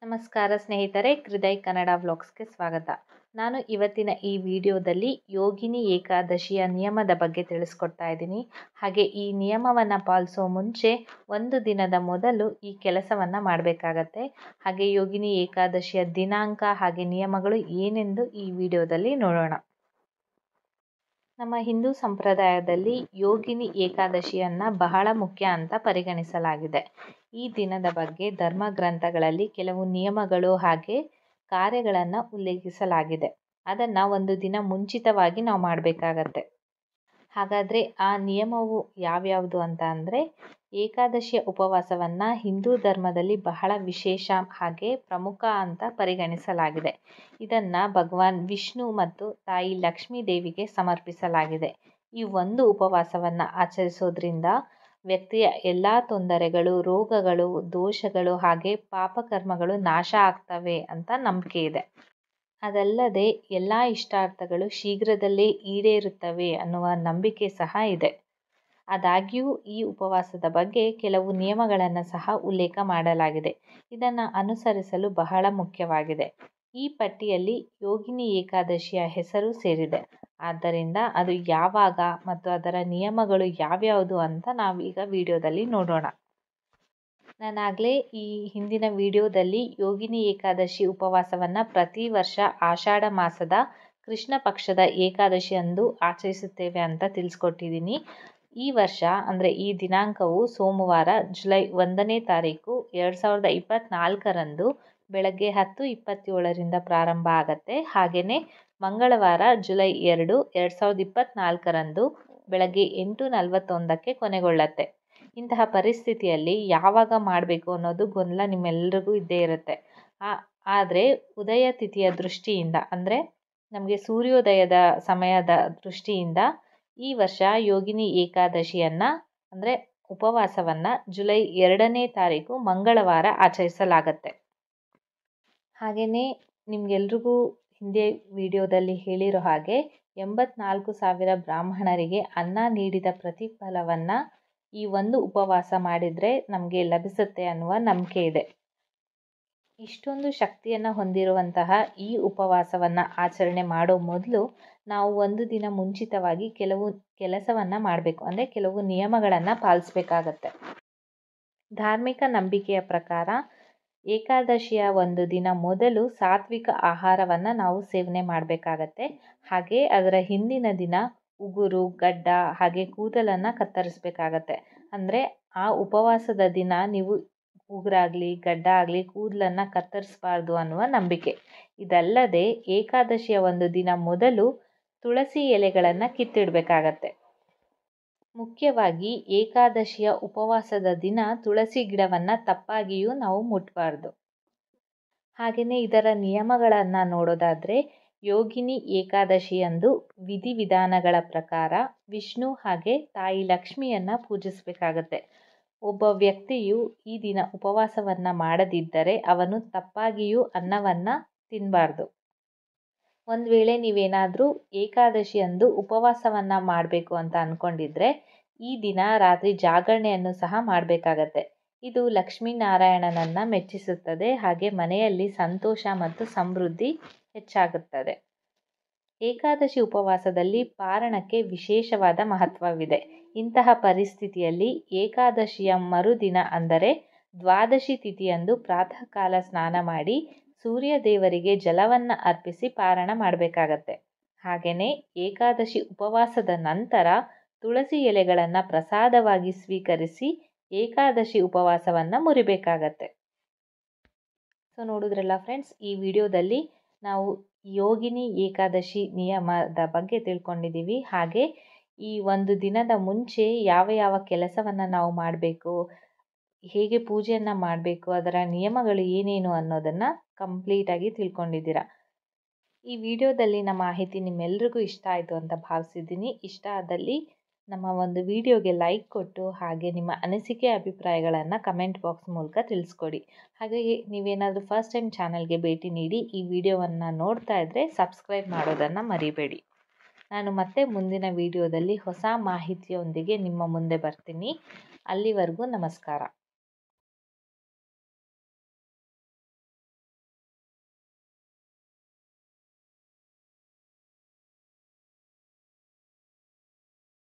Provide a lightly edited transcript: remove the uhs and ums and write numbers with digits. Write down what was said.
ನಮಸ್ಕಾರ ಸ್ನೇಹಿತರೆ, ಹೃದಯ್ ಕನ್ನಡ ವ್ಲಾಗ್ಸ್ಗೆ ಸ್ವಾಗತ. ನಾನು ಇವತ್ತಿನ ಈ ವಿಡಿಯೋದಲ್ಲಿ ಯೋಗಿನಿ ಏಕಾದಶಿಯ ನಿಯಮದ ಬಗ್ಗೆ ತಿಳಿಸ್ಕೊಡ್ತಾ ಇದ್ದೀನಿ. ಹಾಗೆ ಈ ನಿಯಮವನ್ನು ಪಾಲಿಸೋ ಮುಂಚೆ ಒಂದು ದಿನದ ಮೊದಲು ಈ ಕೆಲಸವನ್ನು ಮಾಡಬೇಕಾಗತ್ತೆ. ಹಾಗೆ ಯೋಗಿನಿ ಏಕಾದಶಿಯ ದಿನಾಂಕ ಹಾಗೆ ನಿಯಮಗಳು ಏನೆಂದು ಈ ವಿಡಿಯೋದಲ್ಲಿ ನೋಡೋಣ. ನಮ್ಮ ಹಿಂದೂ ಸಂಪ್ರದಾಯದಲ್ಲಿ ಯೋಗಿನಿ ಏಕಾದಶಿಯನ್ನು ಬಹಳ ಮುಖ್ಯ ಅಂತ ಪರಿಗಣಿಸಲಾಗಿದೆ. ಈ ದಿನದ ಬಗ್ಗೆ ಧರ್ಮ ಗ್ರಂಥಗಳಲ್ಲಿ ಕೆಲವು ನಿಯಮಗಳು ಹಾಗೆ ಕಾರ್ಯಗಳನ್ನು ಉಲ್ಲೇಖಿಸಲಾಗಿದೆ. ಅದನ್ನು ಒಂದು ದಿನ ಮುಂಚಿತವಾಗಿ ನಾವು ಮಾಡಬೇಕಾಗತ್ತೆ. ಹಾಗಾದರೆ ಆ ನಿಯಮವು ಯಾವ್ಯಾವುದು ಅಂತ ಅಂದರೆ, ಏಕಾದಶಿಯ ಉಪವಾಸವನ್ನು ಹಿಂದೂ ಧರ್ಮದಲ್ಲಿ ಬಹಳ ವಿಶೇಷ ಹಾಗೆ ಪ್ರಮುಖ ಅಂತ ಪರಿಗಣಿಸಲಾಗಿದೆ. ಇದನ್ನು ಭಗವಾನ್ ವಿಷ್ಣು ಮತ್ತು ತಾಯಿ ಲಕ್ಷ್ಮೀ ದೇವಿಗೆ ಸಮರ್ಪಿಸಲಾಗಿದೆ. ಈ ಒಂದು ಉಪವಾಸವನ್ನು ಆಚರಿಸೋದ್ರಿಂದ ವ್ಯಕ್ತಿಯ ಎಲ್ಲ ತೊಂದರೆಗಳು, ರೋಗಗಳು, ದೋಷಗಳು ಹಾಗೆ ಪಾಪಕರ್ಮಗಳು ನಾಶ ಆಗ್ತವೆ ಅಂತ ನಂಬಿಕೆ ಇದೆ. ಅದಲ್ಲದೆ ಎಲ್ಲ ಇಷ್ಟಾರ್ಥಗಳು ಶೀಘ್ರದಲ್ಲೇ ಈಡೇರುತ್ತವೆ ಅನ್ನುವ ನಂಬಿಕೆ ಸಹ ಇದೆ. ಆದಾಗ್ಯೂ ಈ ಉಪವಾಸದ ಬಗ್ಗೆ ಕೆಲವು ನಿಯಮಗಳನ್ನು ಸಹ ಉಲ್ಲೇಖ ಮಾಡಲಾಗಿದೆ. ಇದನ್ನು ಅನುಸರಿಸಲು ಬಹಳ ಮುಖ್ಯವಾಗಿದೆ. ಈ ಪಟ್ಟಿಯಲ್ಲಿ ಯೋಗಿನಿ ಏಕಾದಶಿಯ ಹೆಸರು ಸೇರಿದೆ. ಆದ್ದರಿಂದ ಅದು ಯಾವಾಗ ಮತ್ತು ಅದರ ನಿಯಮಗಳು ಯಾವ್ಯಾವುದು ಅಂತ ನಾವೀಗ ವಿಡಿಯೋದಲ್ಲಿ ನೋಡೋಣ. ನಾನಾಗಲೇ ಈ ಹಿಂದಿನ ವಿಡಿಯೋದಲ್ಲಿ ಯೋಗಿನಿ ಏಕಾದಶಿ ಉಪವಾಸವನ್ನು ಪ್ರತಿ ವರ್ಷ ಆಷಾಢ ಮಾಸದ ಕೃಷ್ಣ ಪಕ್ಷದ ಏಕಾದಶಿಯಂದು ಆಚರಿಸುತ್ತೇವೆ ಅಂತ ತಿಳಿಸ್ಕೊಟ್ಟಿದ್ದೀನಿ. ಈ ವರ್ಷ ಅಂದರೆ ಈ ದಿನಾಂಕವು ಸೋಮವಾರ ಜುಲೈ 1ನೇ ತಾರೀಕು 2024ರಂದು ಬೆಳಗ್ಗೆ 10:27ರಿಂದ ಪ್ರಾರಂಭ ಆಗುತ್ತೆ. ಹಾಗೆಯೇ ಮಂಗಳವಾರ ಜುಲೈ 2, 2024ರಂದು ಬೆಳಗ್ಗೆ 8:41ಕ್ಕೆ ಕೊನೆಗೊಳ್ಳುತ್ತೆ. ಇಂತಹ ಪರಿಸ್ಥಿತಿಯಲ್ಲಿ ಯಾವಾಗ ಮಾಡಬೇಕು ಅನ್ನೋದು ಗೊಂದಲ ನಿಮ್ಮೆಲ್ಲರಿಗೂ ಇದ್ದೇ ಇರುತ್ತೆ. ಆದರೆ ಉದಯ ತಿಥಿಯ ದೃಷ್ಟಿಯಿಂದ ಅಂದರೆ ನಮಗೆ ಸೂರ್ಯೋದಯದ ಸಮಯದ ದೃಷ್ಟಿಯಿಂದ ಈ ವರ್ಷ ಯೋಗಿನಿ ಏಕಾದಶಿಯನ್ನು ಅಂದರೆ ಉಪವಾಸವನ್ನು ಜುಲೈ 2ನೇ ತಾರೀಕು ಮಂಗಳವಾರ ಆಚರಿಸಲಾಗತ್ತೆ. ಹಾಗೆಯೇ ನಿಮಗೆಲ್ರಿಗೂ ಹಿಂದೆ ವಿಡಿಯೋದಲ್ಲಿ ಹೇಳಿರೋ ಹಾಗೆ 84,000 ಬ್ರಾಹ್ಮಣರಿಗೆ ಅನ್ನ ನೀಡಿದ ಪ್ರತಿಫಲವನ್ನು ಈ ಒಂದು ಉಪವಾಸ ಮಾಡಿದರೆ ನಮಗೆ ಲಭಿಸುತ್ತೆ ಅನ್ನುವ ನಂಬಿಕೆ ಇದೆ. ಇಷ್ಟೊಂದು ಶಕ್ತಿಯನ್ನು ಹೊಂದಿರುವಂತಹ ಈ ಉಪವಾಸವನ್ನು ಆಚರಣೆ ಮಾಡೋ ಮೊದಲು ನಾವು ಒಂದು ದಿನ ಮುಂಚಿತವಾಗಿ ಕೆಲವು ಕೆಲಸವನ್ನು ಮಾಡಬೇಕು. ಅಂದರೆ ಕೆಲವು ನಿಯಮಗಳನ್ನು ಪಾಲಿಸಬೇಕಾಗತ್ತೆ. ಧಾರ್ಮಿಕ ನಂಬಿಕೆಯ ಪ್ರಕಾರ ಏಕಾದಶಿಯ ಒಂದು ದಿನ ಮೊದಲು ಸಾತ್ವಿಕ ಆಹಾರವನ್ನು ನಾವು ಸೇವನೆ ಮಾಡಬೇಕಾಗತ್ತೆ. ಹಾಗೆ ಅದರ ಹಿಂದಿನ ದಿನ ಉಗುರು, ಗಡ್ಡ ಹಾಗೆ ಕೂದಲನ್ನು ಕತ್ತರಿಸಬೇಕಾಗತ್ತೆ. ಅಂದರೆ ಆ ಉಪವಾಸದ ದಿನ ನೀವು ಉಗುರಾಗಲಿ ಗಡ್ಡ ಆಗಲಿ ಕೂದಲನ್ನು ಕತ್ತರಿಸಬಾರ್ದು ಅನ್ನುವ ನಂಬಿಕೆ. ಇದಲ್ಲದೆ ಏಕಾದಶಿಯ ಒಂದು ದಿನ ಮೊದಲು ತುಳಸಿ ಎಲೆಗಳನ್ನು ಕಿತ್ತಿಡಬೇಕಾಗತ್ತೆ. ಮುಖ್ಯವಾಗಿ ಏಕಾದಶಿಯ ಉಪವಾಸದ ದಿನ ತುಳಸಿ ಗಿಡವನ್ನು ತಪ್ಪಾಗಿಯೂ ನಾವು ಮುಟ್ಟಬಾರ್ದು. ಹಾಗೆಯೇ ಇದರ ನಿಯಮಗಳನ್ನು ನೋಡೋದಾದರೆ ಯೋಗಿನಿ ಏಕಾದಶಿಯಂದು ವಿಧಿವಿಧಾನಗಳ ಪ್ರಕಾರ ವಿಷ್ಣು ಹಾಗೆ ತಾಯಿ ಲಕ್ಷ್ಮಿಯನ್ನು ಪೂಜಿಸಬೇಕಾಗತ್ತೆ. ಒಬ್ಬ ವ್ಯಕ್ತಿಯು ಈ ದಿನ ಉಪವಾಸವನ್ನು ಮಾಡದಿದ್ದರೆ ಅವನು ತಪ್ಪಾಗಿಯೂ ಅನ್ನವನ್ನು ತಿನ್ನಬಾರ್ದು. ಒಂದು ವೇಳೆ ನೀವೇನಾದರೂ ಏಕಾದಶಿಯಂದು ಉಪವಾಸವನ್ನು ಮಾಡಬೇಕು ಅಂತ ಅಂದ್ಕೊಂಡಿದ್ರೆ ಈ ದಿನ ರಾತ್ರಿ ಜಾಗರಣೆಯನ್ನು ಸಹ ಮಾಡಬೇಕಾಗತ್ತೆ. ಇದು ಲಕ್ಷ್ಮೀನಾರಾಯಣನನ್ನು ಮೆಚ್ಚಿಸುತ್ತದೆ. ಹಾಗೆ ಮನೆಯಲ್ಲಿ ಸಂತೋಷ ಮತ್ತು ಸಮೃದ್ಧಿ ಹೆಚ್ಚಾಗುತ್ತದೆ. ಏಕಾದಶಿ ಉಪವಾಸದಲ್ಲಿ ಪಾರಣಕ್ಕೆ ವಿಶೇಷವಾದ ಮಹತ್ವವಿದೆ. ಇಂತಹ ಪರಿಸ್ಥಿತಿಯಲ್ಲಿ ಏಕಾದಶಿಯ ಮರುದಿನ ಅಂದರೆ ದ್ವಾದಶಿ ತಿಥಿಯಂದು ಪ್ರಾತಃ ಕಾಲ ಸ್ನಾನ ಮಾಡಿ ಸೂರ್ಯ ದೇವರಿಗೆ ಜಲವನ್ನು ಅರ್ಪಿಸಿ ಪಾರಣ ಮಾಡಬೇಕಾಗತ್ತೆ. ಹಾಗೆಯೇ ಏಕಾದಶಿ ಉಪವಾಸದ ನಂತರ ತುಳಸಿ ಎಲೆಗಳನ್ನು ಪ್ರಸಾದವಾಗಿ ಸ್ವೀಕರಿಸಿ ಏಕಾದಶಿ ಉಪವಾಸವನ್ನು ಮುರಿಬೇಕಾಗತ್ತೆ. ಸೊ ನೋಡಿದ್ರಲ್ಲ ಫ್ರೆಂಡ್ಸ್, ಈ ವಿಡಿಯೋದಲ್ಲಿ ನಾವು ಯೋಗಿನಿ ಏಕಾದಶಿ ನಿಯಮದ ಬಗ್ಗೆ ತಿಳ್ಕೊಂಡಿದ್ದೀವಿ. ಹಾಗೆ ಈ ಒಂದು ದಿನದ ಮುಂಚೆ ಯಾವ ಯಾವ ಕೆಲಸವನ್ನು ನಾವು ಮಾಡಬೇಕು, ಹೇಗೆ ಪೂಜೆಯನ್ನು ಮಾಡಬೇಕು, ಅದರ ನಿಯಮಗಳು ಏನೇನು ಅನ್ನೋದನ್ನು ಕಂಪ್ಲೀಟಾಗಿ ತಿಳ್ಕೊಂಡಿದ್ದೀರಾ. ಈ ವಿಡಿಯೋದಲ್ಲಿನ ಮಾಹಿತಿ ನಿಮ್ಮೆಲ್ರಿಗೂ ಇಷ್ಟ ಆಯಿತು ಅಂತ ಭಾವಿಸಿದ್ದೀನಿ. ಇಷ್ಟ ಆದಲ್ಲಿ ನಮ್ಮ ಒಂದು ವಿಡಿಯೋಗೆ ಲೈಕ್ ಕೊಟ್ಟು ಹಾಗೆ ನಿಮ್ಮ ಅನಿಸಿಕೆ ಅಭಿಪ್ರಾಯಗಳನ್ನು ಕಮೆಂಟ್ ಬಾಕ್ಸ್ ಮೂಲಕ ತಿಳಿಸ್ಕೊಡಿ. ಹಾಗೆಯೇ ನೀವೇನಾದರೂ ಫಸ್ಟ್ ಟೈಮ್ ಚಾನಲ್ಗೆ ಭೇಟಿ ನೀಡಿ ಈ ವಿಡಿಯೋವನ್ನು ನೋಡ್ತಾ ಇದ್ದರೆ ಸಬ್ಸ್ಕ್ರೈಬ್ ಮಾಡೋದನ್ನು ಮರಿಬೇಡಿ. ನಾನು ಮತ್ತೆ ಮುಂದಿನ ವಿಡಿಯೋದಲ್ಲಿ ಹೊಸ ಮಾಹಿತಿಯೊಂದಿಗೆ ನಿಮ್ಮ ಮುಂದೆ ಬರ್ತೀನಿ. ಅಲ್ಲಿವರೆಗೂ ನಮಸ್ಕಾರ.